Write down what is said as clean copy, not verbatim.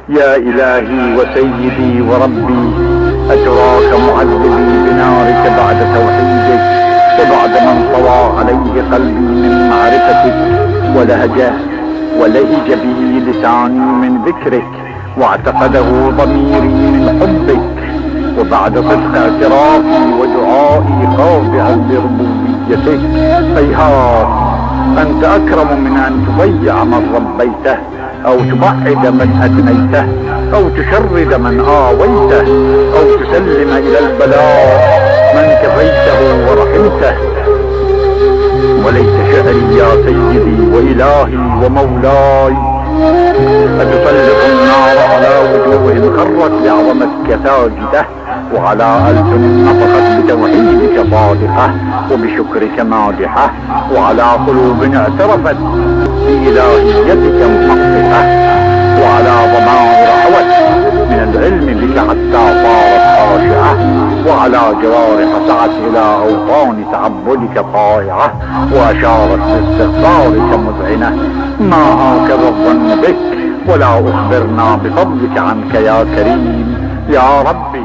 يا إلهي وسيدي وربي، أتراك معذبي بنارك بعد توحيدك، وبعد من طوى عليه قلبي من معرفتك، ولهج به لساني من ذكرك، واعتقده ضميري من حبك، وبعد صدق اعترافي ودعائي خاضعا لربوبيتك. هيهات، أنت أكرم من أن تضيع من ربيته، أو تبعد من أدنيته، أو تشرد من آويته، أو تسلم إلى البلاء من كفيته ورحمته. وليت شعري يا سيدي وإلهي ومولاي، أتسلط النار على وجوه خرت لعظمتك ساجدة، وعلى ألسن نطقت بتوحيدك صادقة، وبشكرك مادحة، وعلى قلوب اعترفت بإلهيتك محققة، وعلى ضمائر حوت من العلم بك حتى صارت خاشعة، وعلى جوارح سعت إلى أوطان تعبدك طائعة، وأشارت باستغفارك مذعنة. ما هكذا الظن بك، ولا أخبرنا بفضلك عنك يا كريم. يا رب